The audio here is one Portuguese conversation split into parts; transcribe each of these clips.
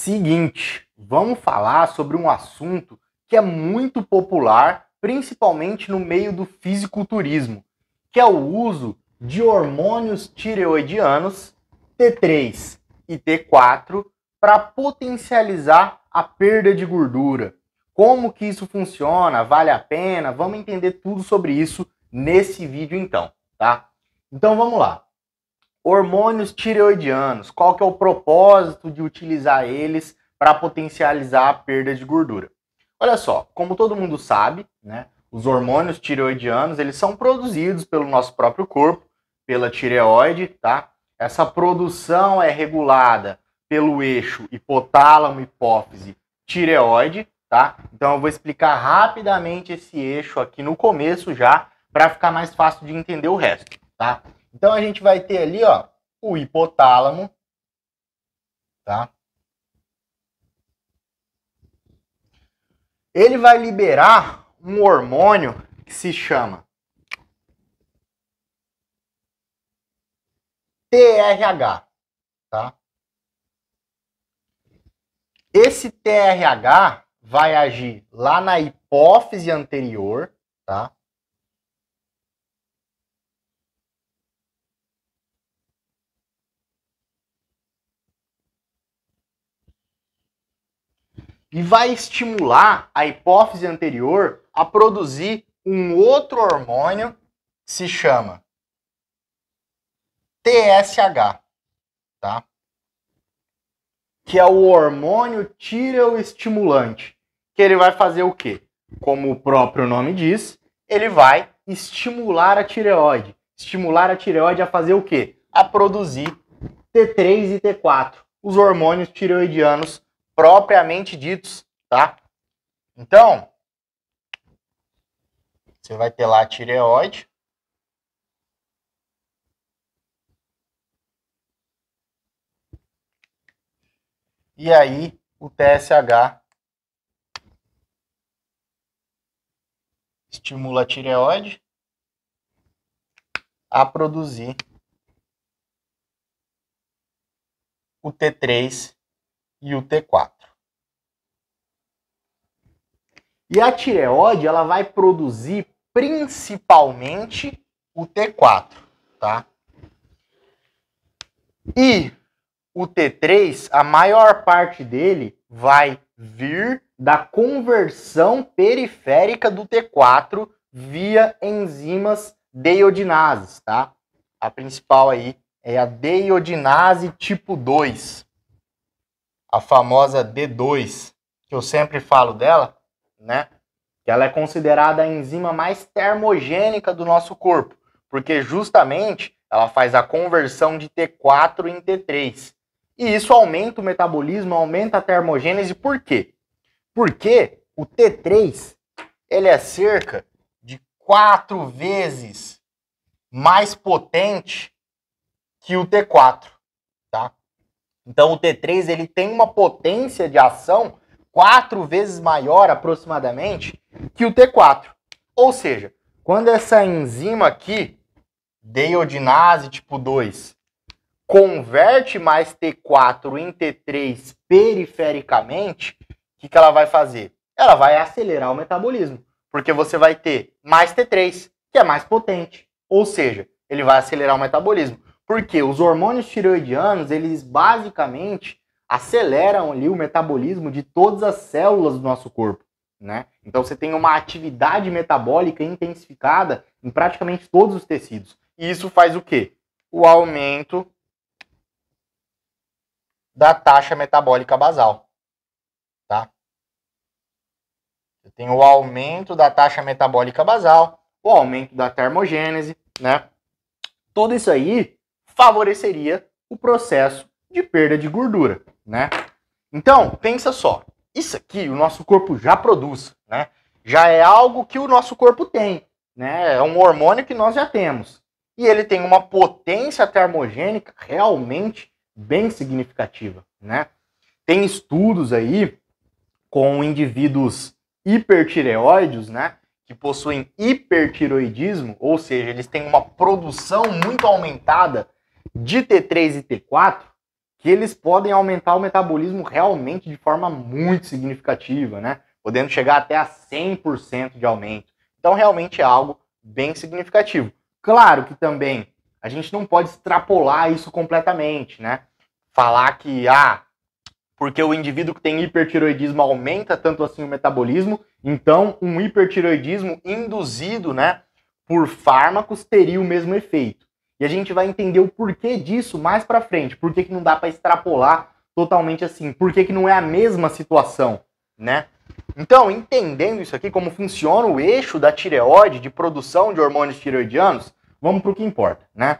Seguinte, vamos falar sobre um assunto que é muito popular, principalmente no meio do fisiculturismo, que é o uso de hormônios tireoidianos, T3 e T4, para potencializar a perda de gordura. Como que isso funciona? Vale a pena? Vamos entender tudo sobre isso nesse vídeo então, tá? Então vamos lá. Hormônios tireoidianos, qual que é o propósito de utilizar eles para potencializar a perda de gordura? Olha só, como todo mundo sabe, né, os hormônios tireoidianos, eles são produzidos pelo nosso próprio corpo, pela tireoide, tá? Essa produção é regulada pelo eixo hipotálamo-hipófise-tireoide, tá? Então eu vou explicar rapidamente esse eixo aqui no começo já, para ficar mais fácil de entender o resto, tá? Então a gente vai ter ali, ó, o hipotálamo, tá? Ele vai liberar um hormônio que se chama TRH, tá? Esse TRH vai agir lá na hipófise anterior, tá? E vai estimular a hipófise anterior a produzir um outro hormônio que se chama TSH, tá? Que é o hormônio tireoestimulante, que ele vai fazer o quê? Como o próprio nome diz, ele vai estimular a tireoide. Estimular a tireoide a fazer o quê? A produzir T3 e T4, os hormônios tireoidianos propriamente ditos, tá? Então, você vai ter lá a tireoide. E aí, o TSH estimula a tireoide a produzir o T3 e o T4. E a tireoide, ela vai produzir principalmente o T4, tá? E o T3, a maior parte dele vai vir da conversão periférica do T4 via enzimas deiodinases, tá? A principal aí é a deiodinase tipo 2, a famosa D2, que eu sempre falo dela, né? Que ela é considerada a enzima mais termogênica do nosso corpo, porque justamente ela faz a conversão de T4 em T3. E isso aumenta o metabolismo, aumenta a termogênese. Por quê? Porque o T3 ele é cerca de 4 vezes mais potente que o T4, tá? Então o T3 ele tem uma potência de ação 4 vezes maior aproximadamente que o T4. Ou seja, quando essa enzima aqui, deiodinase tipo 2, converte mais T4 em T3 perifericamente, o que ela vai fazer? Ela vai acelerar o metabolismo, porque você vai ter mais T3, que é mais potente. Ou seja, ele vai acelerar o metabolismo. Porque os hormônios tireoidianos, eles basicamente aceleram ali o metabolismo de todas as células do nosso corpo, né? Então você tem uma atividade metabólica intensificada em praticamente todos os tecidos. E isso faz o quê? O aumento da taxa metabólica basal, tá? Você tem o aumento da taxa metabólica basal, o aumento da termogênese, né? Tudo isso aí favoreceria o processo de perda de gordura, né? Então, pensa só, isso aqui o nosso corpo já produz, né? Já é algo que o nosso corpo tem, né? É um hormônio que nós já temos. E ele tem uma potência termogênica realmente bem significativa, né? Tem estudos aí com indivíduos hipertireoides, né? Que possuem hipertiroidismo, ou seja, eles têm uma produção muito aumentada de T3 e T4, o que eles podem aumentar o metabolismo realmente de forma muito significativa, né? Podendo chegar até a 100% de aumento. Então, realmente é algo bem significativo. Claro que também a gente não pode extrapolar isso completamente, né? Falar que, porque o indivíduo que tem hipertiroidismo aumenta tanto assim o metabolismo, então um hipertiroidismo induzido, né, por fármacos teria o mesmo efeito. E a gente vai entender o porquê disso mais pra frente. Por que não dá para extrapolar totalmente assim? Por que não é a mesma situação, né? Então, entendendo isso aqui, como funciona o eixo da tireoide de produção de hormônios tireoidianos, vamos para o que importa, né?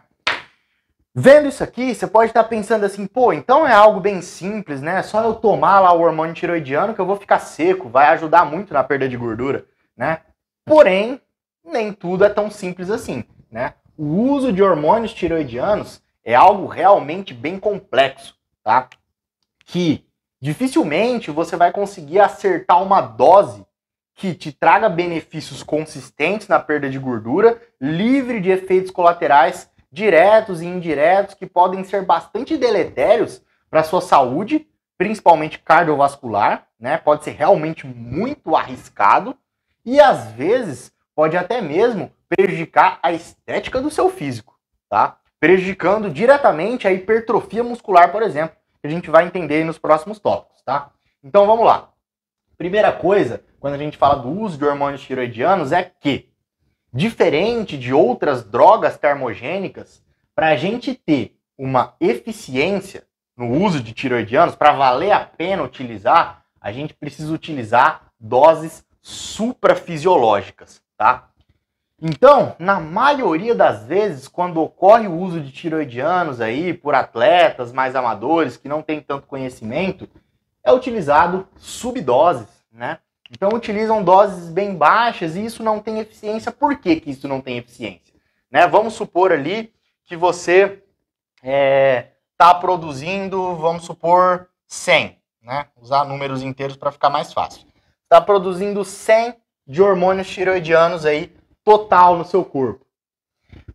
Vendo isso aqui, você pode estar pensando assim, pô, então é algo bem simples, né? É só eu tomar lá o hormônio tireoidiano que eu vou ficar seco, vai ajudar muito na perda de gordura, né? Porém, nem tudo é tão simples assim, né? O uso de hormônios tireoidianos é algo realmente bem complexo, tá? Que dificilmente você vai conseguir acertar uma dose que te traga benefícios consistentes na perda de gordura, livre de efeitos colaterais diretos e indiretos que podem ser bastante deletérios para a sua saúde, principalmente cardiovascular, né? Pode ser realmente muito arriscado e às vezes pode até mesmo prejudicar a estética do seu físico, tá? Prejudicando diretamente a hipertrofia muscular, por exemplo, que a gente vai entender nos próximos tópicos, tá? Então vamos lá. Primeira coisa, quando a gente fala do uso de hormônios tireoidianos, é que, diferente de outras drogas termogênicas, para a gente ter uma eficiência no uso de tireoidianos, para valer a pena utilizar, a gente precisa utilizar doses suprafisiológicas, tá? Então, na maioria das vezes, quando ocorre o uso de tireoidianos aí por atletas mais amadores que não têm tanto conhecimento, é utilizado subdoses, né? Então utilizam doses bem baixas e isso não tem eficiência. Por que isso não tem eficiência? Né? Vamos supor ali que você está produzindo, vamos supor, 100, né? Usar números inteiros para ficar mais fácil. Está produzindo 100 de hormônios tireoidianos aí, total no seu corpo.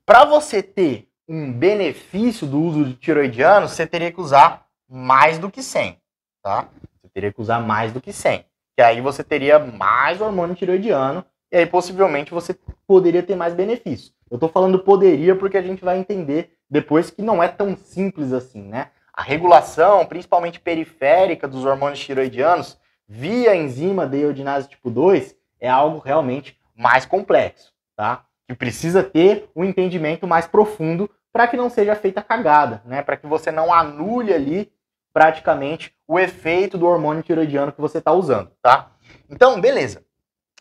Para você ter um benefício do uso de tireoidianos, você teria que usar mais do que 100, tá? Você teria que usar mais do que 100. Que aí você teria mais hormônio tireoidiano e aí possivelmente você poderia ter mais benefício. Eu estou falando poderia porque a gente vai entender depois que não é tão simples assim, né? A regulação, principalmente periférica, dos hormônios tireoidianos via enzima deiodinase tipo 2 é algo realmente mais complexo, tá? Que precisa ter um entendimento mais profundo para que não seja feita cagada, né? Para que você não anule ali praticamente o efeito do hormônio tireoidiano que você está usando, tá? Então, beleza.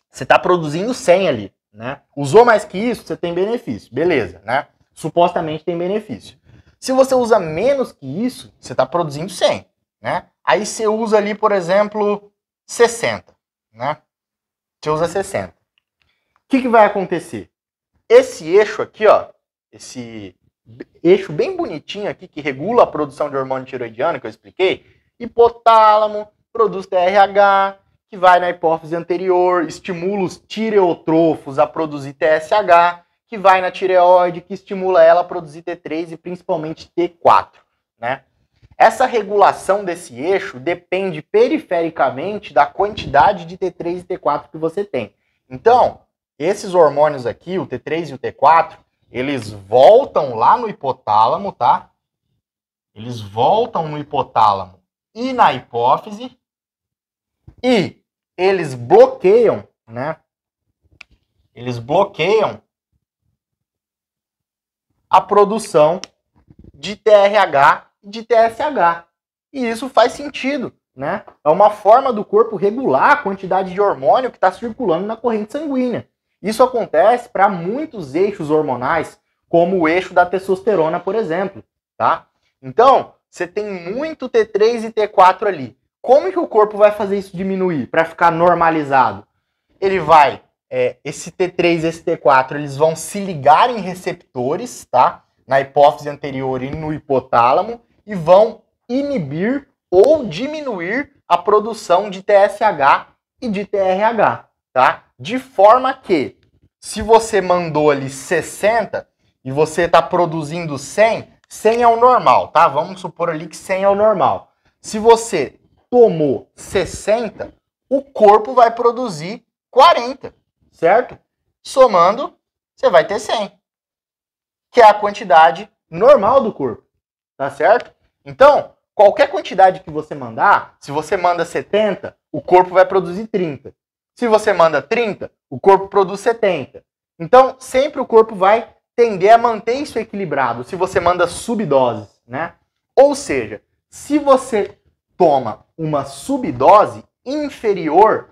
Você está produzindo 100 ali, né? Usou mais que isso, você tem benefício, beleza, né? Supostamente tem benefício. Se você usa menos que isso, você está produzindo 100, né? Aí você usa ali, por exemplo, 60, né? Você usa 60. O que vai acontecer? Esse eixo aqui, ó, esse eixo bem bonitinho aqui que regula a produção de hormônio tireoidiano que eu expliquei, hipotálamo produz TRH, que vai na hipófise anterior, estimula os tireotrofos a produzir TSH, que vai na tireoide, que estimula ela a produzir T3 e principalmente T4, né? Essa regulação desse eixo depende perifericamente da quantidade de T3 e T4 que você tem. Então, esses hormônios aqui, o T3 e o T4, eles voltam lá no hipotálamo, tá? Eles voltam no hipotálamo e na hipófise e eles bloqueiam, né? Eles bloqueiam a produção de TRH e de TSH. E isso faz sentido, né? É uma forma do corpo regular a quantidade de hormônio que está circulando na corrente sanguínea. Isso acontece para muitos eixos hormonais, como o eixo da testosterona, por exemplo, tá? Então, você tem muito T3 e T4 ali. Como que o corpo vai fazer isso diminuir para ficar normalizado? Ele vai, esse T3 e esse T4, eles vão se ligar em receptores, tá? Na hipófise anterior e no hipotálamo, e vão inibir ou diminuir a produção de TSH e de TRH, tá? De forma que, se você mandou ali 60 e você está produzindo 100, 100 é o normal, tá? Vamos supor ali que 100 é o normal. Se você tomou 60, o corpo vai produzir 40, certo? Somando, você vai ter 100, que é a quantidade normal do corpo, tá certo? Então, qualquer quantidade que você mandar, se você manda 70, o corpo vai produzir 30. Se você manda 30, o corpo produz 70. Então, sempre o corpo vai tender a manter isso equilibrado se você manda subdoses, né? Ou seja, se você toma uma subdose inferior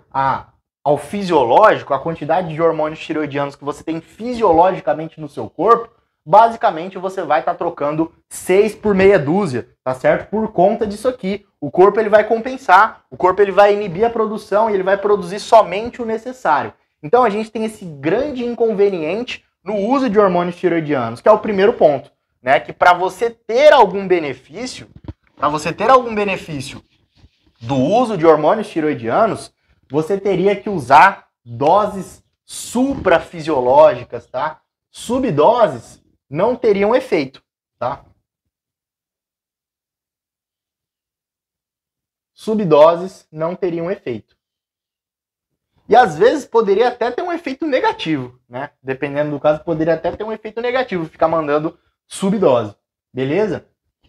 ao fisiológico, a quantidade de hormônios tireoidianos que você tem fisiologicamente no seu corpo, basicamente você vai estar trocando 6 por meia dúzia, tá certo? Por conta disso aqui. O corpo ele vai compensar, o corpo ele vai inibir a produção e ele vai produzir somente o necessário. Então a gente tem esse grande inconveniente no uso de hormônios tireoidianos, que é o primeiro ponto, né? Que para você ter algum benefício, do uso de hormônios tireoidianos, você teria que usar doses suprafisiológicas, tá? Subdoses não teriam efeito, tá? Subdoses não teriam efeito. E às vezes poderia até ter um efeito negativo, né? Dependendo do caso, poderia até ter um efeito negativo ficar mandando subdose, beleza?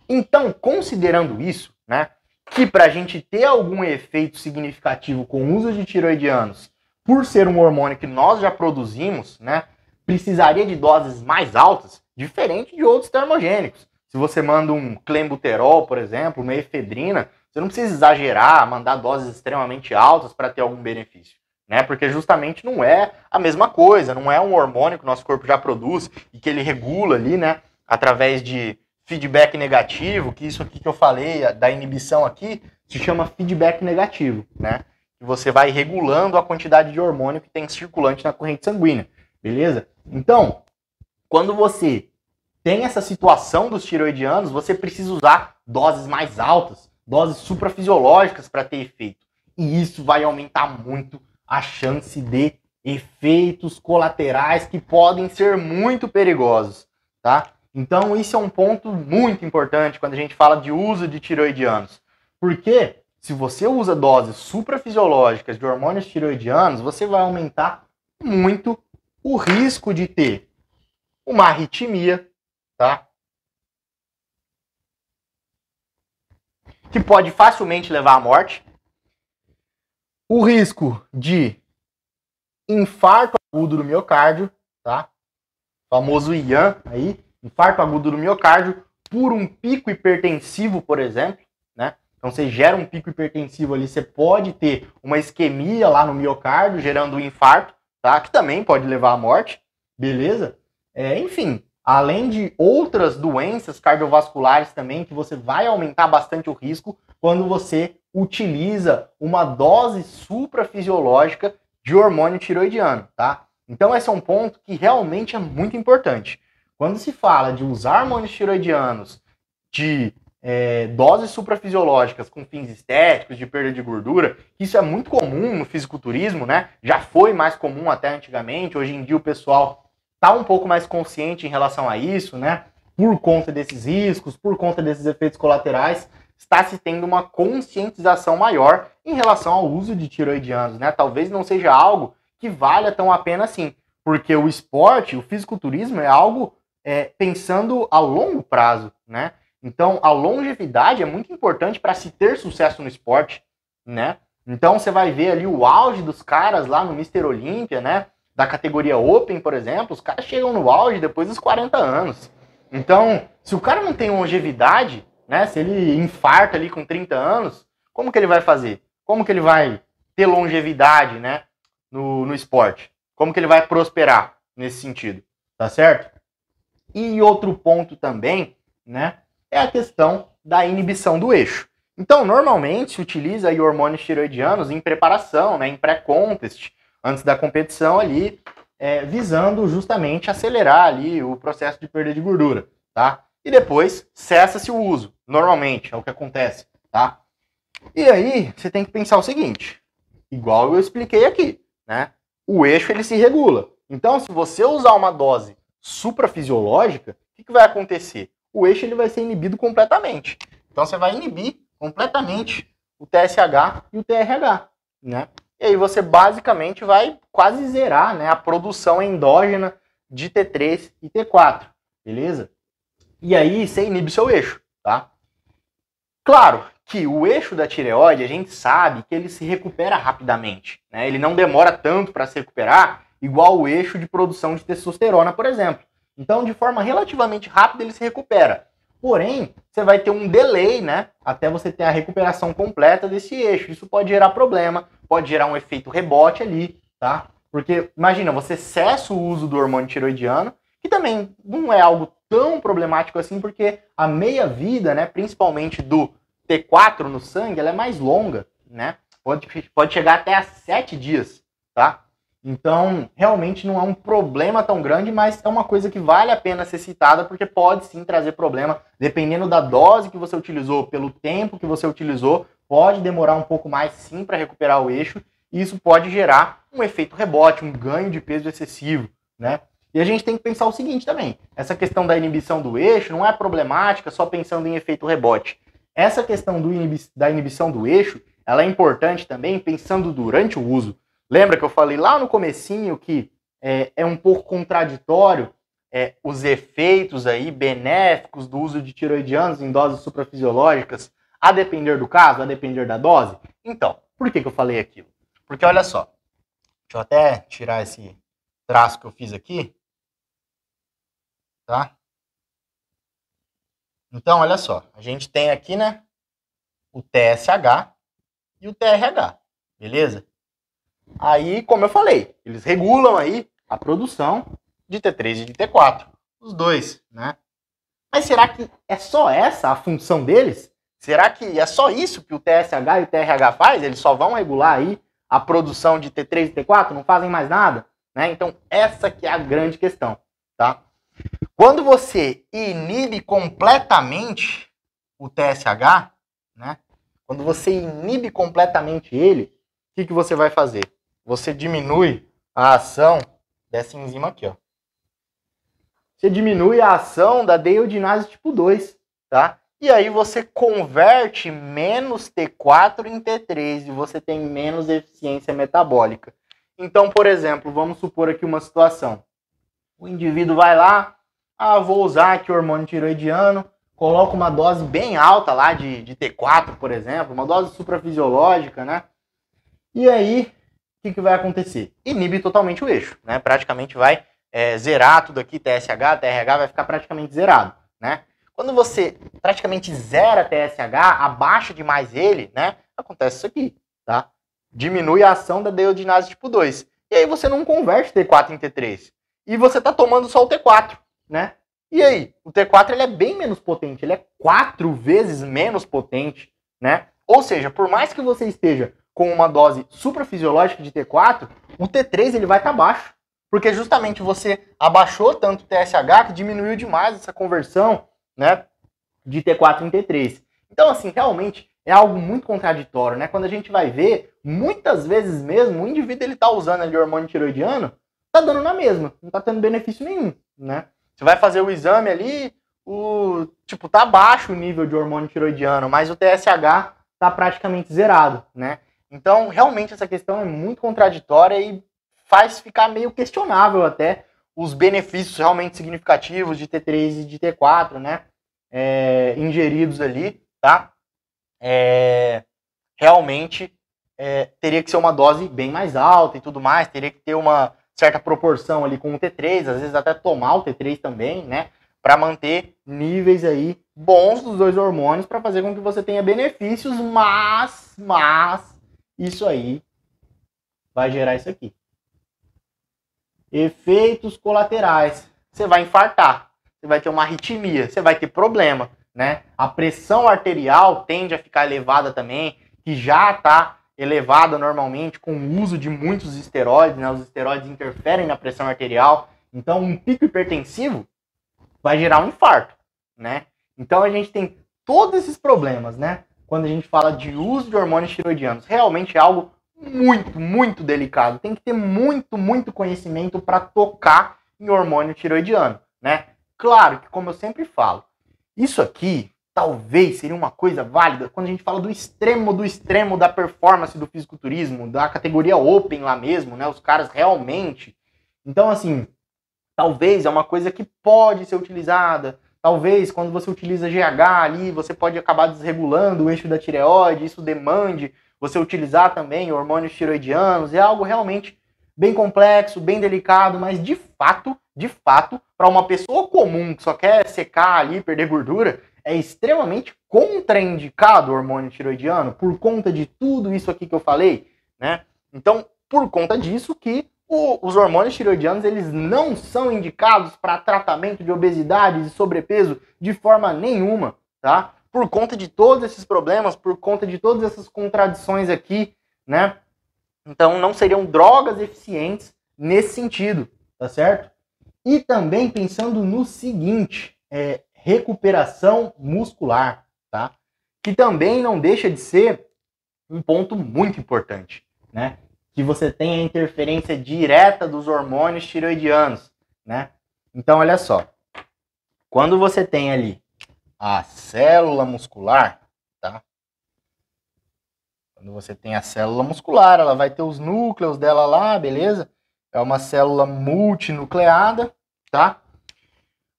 Então, considerando isso, né? Que para a gente ter algum efeito significativo com o uso de tireoidianos, por ser um hormônio que nós já produzimos, né? Precisaria de doses mais altas, diferente de outros termogênicos. Se você manda um clenbuterol, por exemplo, uma efedrina, você não precisa exagerar, mandar doses extremamente altas para ter algum benefício, né? Porque justamente não é a mesma coisa, não é um hormônio que o nosso corpo já produz e que ele regula ali, né? Através de feedback negativo, que isso aqui que eu falei, da inibição aqui, se chama feedback negativo, né? Que você vai regulando a quantidade de hormônio que tem circulante na corrente sanguínea, beleza? Então, quando você tem essa situação dos tireoidianos, você precisa usar doses mais altas, doses suprafisiológicas para ter efeito. E isso vai aumentar muito a chance de efeitos colaterais que podem ser muito perigosos, tá? Então, isso é um ponto muito importante quando a gente fala de uso de tireoidianos. Porque se você usa doses suprafisiológicas de hormônios tireoidianos, você vai aumentar muito o risco de ter uma arritmia, tá? Que pode facilmente levar à morte. O risco de infarto agudo do miocárdio, tá? O famoso IAM aí, infarto agudo do miocárdio, por um pico hipertensivo, por exemplo, né? Então você gera um pico hipertensivo ali, você pode ter uma isquemia lá no miocárdio, gerando um infarto, tá? Que também pode levar à morte, beleza? Enfim, além de outras doenças cardiovasculares também, que você vai aumentar bastante o risco quando você utiliza uma dose suprafisiológica de hormônio tireoidiano, tá? Então esse é um ponto que realmente é muito importante. Quando se fala de usar hormônios tireoidianos de doses suprafisiológicas com fins estéticos, de perda de gordura, isso é muito comum no fisiculturismo, né? Já foi mais comum até antigamente, hoje em dia o pessoal está um pouco mais consciente em relação a isso, né? Por conta desses riscos, por conta desses efeitos colaterais, está se tendo uma conscientização maior em relação ao uso de tireoidianos, né? Talvez não seja algo que valha tão a pena assim, porque o esporte, o fisiculturismo é algo pensando a longo prazo, né? Então, a longevidade é muito importante para se ter sucesso no esporte, né? Então, você vai ver ali o auge dos caras lá no Mr. Olímpia, né? Da categoria Open, por exemplo, os caras chegam no auge depois dos 40 anos. Então, se o cara não tem longevidade, né? Se ele infarta ali com 30 anos, como que ele vai fazer? Como que ele vai ter longevidade, né? No esporte? Como que ele vai prosperar nesse sentido? Tá certo? E outro ponto também, né? É a questão da inibição do eixo. Então, normalmente se utiliza aí hormônios tireoidianos em preparação, né? Em pré-contest, antes da competição ali, visando justamente acelerar ali o processo de perda de gordura, tá? E depois cessa-se o uso, normalmente, é o que acontece, tá? E aí, você tem que pensar o seguinte, igual eu expliquei aqui, né? O eixo, ele se regula. Então, se você usar uma dose suprafisiológica, o que vai acontecer? o eixo ele vai ser inibido completamente. Então você vai inibir completamente o TSH e o TRH, né? E aí você basicamente vai quase zerar, né, a produção endógena de T3 e T4, beleza? E aí você inibe seu eixo, tá? Claro que o eixo da tireoide, a gente sabe que ele se recupera rapidamente, né? Ele não demora tanto para se recuperar, igual o eixo de produção de testosterona, por exemplo. Então, de forma relativamente rápida, ele se recupera. Porém, você vai ter um delay, né, até você ter a recuperação completa desse eixo. Isso pode gerar problema, pode gerar um efeito rebote ali, tá? Porque, imagina, você cessa o uso do hormônio tiroidiano, que também não é algo tão problemático assim, porque a meia-vida, né, principalmente do T4 no sangue, ela é mais longa, né? Pode chegar até a 7 dias, tá? Então, realmente não é um problema tão grande, mas é uma coisa que vale a pena ser citada, porque pode sim trazer problema, dependendo da dose que você utilizou, pelo tempo que você utilizou, pode demorar um pouco mais sim para recuperar o eixo, e isso pode gerar um efeito rebote, um ganho de peso excessivo, né? E a gente tem que pensar o seguinte também, essa questão da inibição do eixo não é problemática só pensando em efeito rebote. Essa questão da inibição do eixo, ela é importante também pensando durante o uso. Lembra que eu falei lá no comecinho que é um pouco contraditório os efeitos aí benéficos do uso de tiroidianos em doses suprafisiológicas, a depender do caso, a depender da dose? Então, por que eu falei aquilo? Porque olha só, deixa eu até tirar esse traço que eu fiz aqui, tá? Então, olha só, a gente tem aqui, né, o TSH e o TRH, beleza? Aí, como eu falei, eles regulam aí a produção de T3 e de T4, os dois, né? Mas será que é só essa a função deles? Será que é só isso que o TSH e o TRH faz? Eles só vão regular aí a produção de T3 e T4? Não fazem mais nada? Né? Então, essa que é a grande questão, tá? Quando você inibe completamente o TSH, né? Quando você inibe completamente ele, o que você vai fazer? Você diminui a ação dessa enzima aqui, ó. Você diminui a ação da deiodinase tipo 2, tá? E aí você converte menos T4 em T3 e você tem menos eficiência metabólica. Então, por exemplo, vamos supor aqui uma situação. O indivíduo vai lá, vou usar aqui o hormônio tiroidiano, coloca uma dose bem alta lá de T4, por exemplo, uma dose suprafisiológica, né? E aí, o que vai acontecer? Inibe totalmente o eixo, né? Praticamente vai zerar tudo aqui, TSH, TRH vai ficar praticamente zerado, né? Quando você praticamente zera TSH, abaixa demais ele, né? Acontece isso aqui, tá? Diminui a ação da deiodinase tipo 2. E aí você não converte T4 em T3. E você tá tomando só o T4, né? E aí, o T4 ele é bem menos potente, ele é 4 vezes menos potente, né? Ou seja, por mais que você esteja com uma dose suprafisiológica de T4, o T3 ele vai estar baixo, porque justamente você abaixou tanto o TSH que diminuiu demais essa conversão, né, de T4 em T3. Então, assim, realmente é algo muito contraditório, né? Quando a gente vai ver, muitas vezes mesmo, o indivíduo ele tá usando ali o hormônio tiroidiano, tá dando na mesma, não tá tendo benefício nenhum, né? Você vai fazer o exame ali, tá baixo o nível de hormônio tiroidiano, mas o TSH tá praticamente zerado, né? Então, realmente essa questão é muito contraditória e faz ficar meio questionável até os benefícios realmente significativos de T3 e de T4, né? Ingeridos ali, tá? Realmente teria que ser uma dose bem mais alta e tudo mais, teria que ter uma certa proporção ali com o T3, às vezes até tomar o T3 também, né? Para manter níveis aí bons dos dois hormônios para fazer com que você tenha benefícios, mas isso aí vai gerar isso aqui. Efeitos colaterais. Você vai infartar, você vai ter uma arritmia, você vai ter problema, né? A pressão arterial tende a ficar elevada também, que já está elevada normalmente com o uso de muitos esteroides, né? Os esteroides interferem na pressão arterial, então um pico hipertensivo vai gerar um infarto, né? Então a gente tem todos esses problemas, né? Quando a gente fala de uso de hormônios tiroidianos, realmente é algo muito delicado. Tem que ter muito conhecimento para tocar em hormônio tiroidiano, né? Claro que, como eu sempre falo, Isso aqui talvez seria uma coisa válida quando a gente fala do extremo da performance do fisiculturismo, da categoria Open lá mesmo, né? Os caras realmente. Então, assim, talvez é uma coisa que pode ser utilizada. Talvez quando você utiliza GH ali, você pode acabar desregulando o eixo da tireoide, isso demande você utilizar também hormônios tiroidianos. É algo realmente bem complexo, bem delicado, mas de fato, para uma pessoa comum que só quer secar ali, perder gordura, é extremamente contraindicado o hormônio tiroidiano por conta de tudo isso aqui que eu falei, né? Então, por conta disso que os hormônios tiroidianos, eles não são indicados para tratamento de obesidade e sobrepeso de forma nenhuma, tá? Por conta de todos esses problemas, por conta de todas essas contradições aqui, né? Então, não seriam drogas eficientes nesse sentido, tá certo? E também pensando no seguinte, recuperação muscular, tá? Que também não deixa de ser um ponto muito importante, né? Que você tem a interferência direta dos hormônios tiroidianos, né? Então, olha só. Quando você tem ali a célula muscular, tá? Quando você tem a célula muscular, ela vai ter os núcleos dela lá, beleza? É uma célula multinucleada, tá?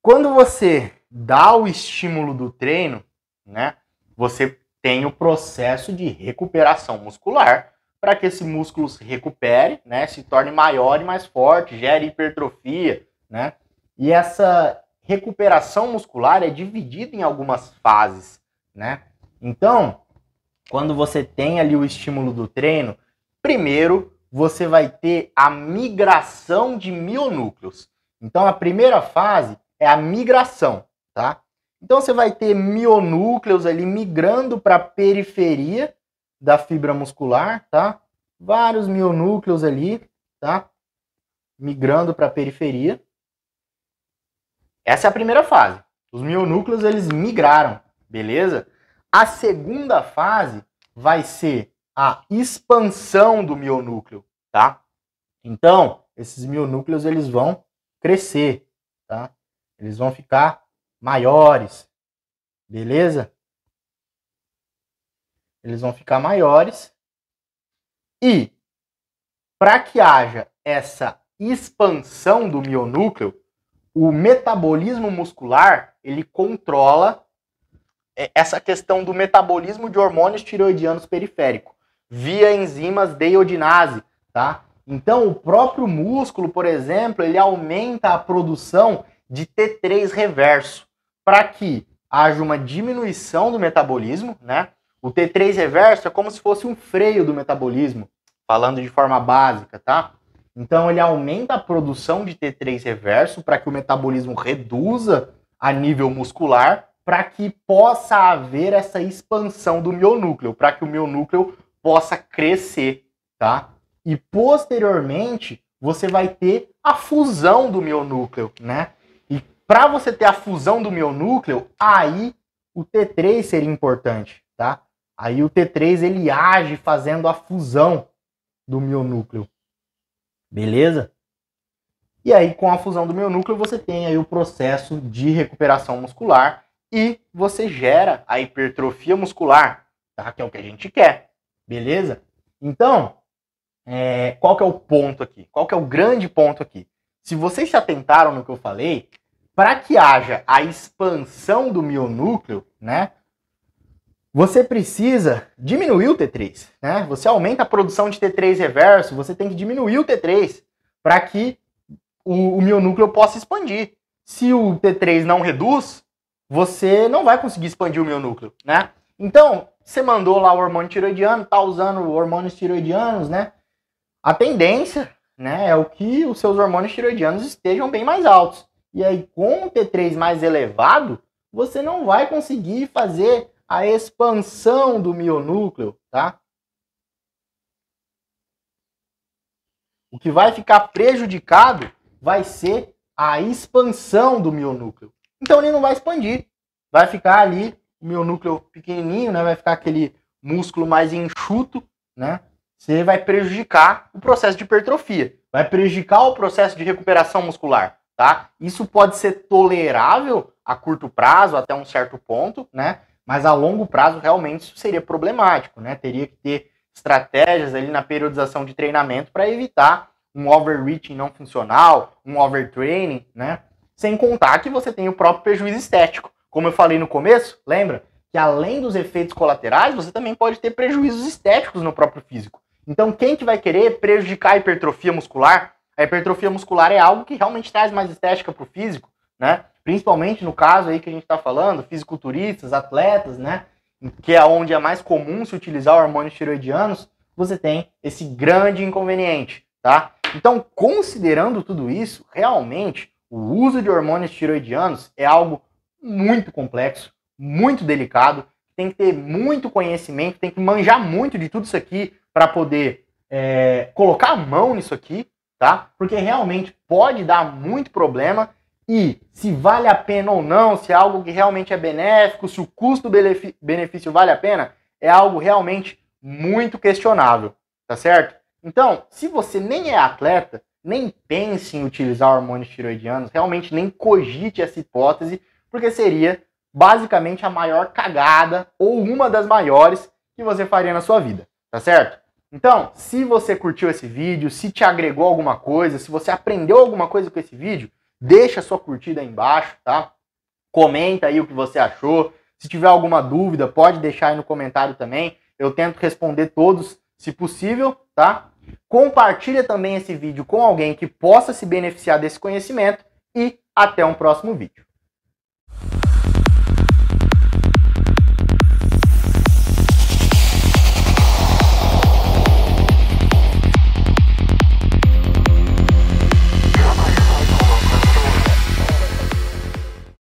Quando você dá o estímulo do treino, né? Você tem o processo de recuperação muscular, para que esse músculo se recupere, né, se torne maior e mais forte, gere hipertrofia, né? E essa recuperação muscular é dividida em algumas fases, né? Então, quando você tem ali o estímulo do treino, primeiro você vai ter a migração de mionúcleos. Então, a primeira fase é a migração, tá? Então, você vai ter mionúcleos ali migrando para a periferia da fibra muscular, tá? Vários mionúcleos ali, tá? Migrando para a periferia. Essa é a primeira fase. Os mionúcleos, eles migraram, beleza? A segunda fase vai ser a expansão do mionúcleo, tá? Então, esses mionúcleos, eles vão crescer, tá? Eles vão ficar maiores, beleza? Eles vão ficar maiores. E para que haja essa expansão do mionúcleo, o metabolismo muscular, ele controla essa questão do metabolismo de hormônios tiroidianos periférico, via enzimas de iodinase, tá? Então, o próprio músculo, por exemplo, ele aumenta a produção de T3 reverso, para que haja uma diminuição do metabolismo, né? O T3 reverso é como se fosse um freio do metabolismo, falando de forma básica, tá? Então, ele aumenta a produção de T3 reverso para que o metabolismo reduza a nível muscular, para que possa haver essa expansão do mionúcleo, para que o mionúcleo possa crescer, tá? E, posteriormente, você vai ter a fusão do mionúcleo, né? E para você ter a fusão do mionúcleo, aí o T3 seria importante, tá? Aí o T3 ele age fazendo a fusão do mionúcleo. Beleza? E aí com a fusão do mionúcleo você tem aí o processo de recuperação muscular e você gera a hipertrofia muscular, tá? Que é o que a gente quer. Beleza? Então, qual que é o ponto aqui? Qual que é o grande ponto aqui? Se vocês se atentaram no que eu falei, para que haja a expansão do mionúcleo, né? Você precisa diminuir o T3, né? Você aumenta a produção de T3 reverso, você tem que diminuir o T3 para que o mionúcleo possa expandir. Se o T3 não reduz, você não vai conseguir expandir o mionúcleo, né? Então, você mandou lá o hormônio tiroidiano, tá usando hormônios tiroidianos, né? A tendência, né, é o que os seus hormônios tiroidianos estejam bem mais altos. E aí, com o T3 mais elevado, você não vai conseguir fazer a expansão do mionúcleo, tá? O que vai ficar prejudicado vai ser a expansão do mionúcleo. Então ele não vai expandir. Vai ficar ali o mionúcleo pequenininho, né? Vai ficar aquele músculo mais enxuto, né? Você vai prejudicar o processo de hipertrofia. Vai prejudicar o processo de recuperação muscular. tá? Isso pode ser tolerável a curto prazo, até um certo ponto, né? Mas a longo prazo, realmente, isso seria problemático, né? Teria que ter estratégias ali na periodização de treinamento para evitar um overreaching não funcional, um overtraining, né? Sem contar que você tem o próprio prejuízo estético. Como eu falei no começo, lembra? Que além dos efeitos colaterais, você também pode ter prejuízos estéticos no próprio físico. Então, quem que vai querer prejudicar a hipertrofia muscular? A hipertrofia muscular é algo que realmente traz mais estética para o físico, né? Principalmente no caso aí que a gente está falando, fisiculturistas, atletas, né? Que é onde é mais comum se utilizar hormônios tiroidianos, você tem esse grande inconveniente, tá? Então, considerando tudo isso, realmente, o uso de hormônios tiroidianos é algo muito complexo, muito delicado, tem que ter muito conhecimento, tem que manjar muito de tudo isso aqui para poder colocar a mão nisso aqui, tá? Porque realmente pode dar muito problema e se vale a pena ou não, se é algo que realmente é benéfico, se o custo-benefício vale a pena, é algo realmente muito questionável, tá certo? Então, se você nem é atleta, nem pense em utilizar hormônios tiroidianos, realmente nem cogite essa hipótese, porque seria basicamente a maior cagada ou uma das maiores que você faria na sua vida, tá certo? Então, se você curtiu esse vídeo, se te agregou alguma coisa, se você aprendeu alguma coisa com esse vídeo, deixa a sua curtida aí embaixo, tá? Comenta aí o que você achou. Se tiver alguma dúvida, pode deixar aí no comentário também. Eu tento responder todos, se possível, tá? Compartilha também esse vídeo com alguém que possa se beneficiar desse conhecimento e até um próximo vídeo.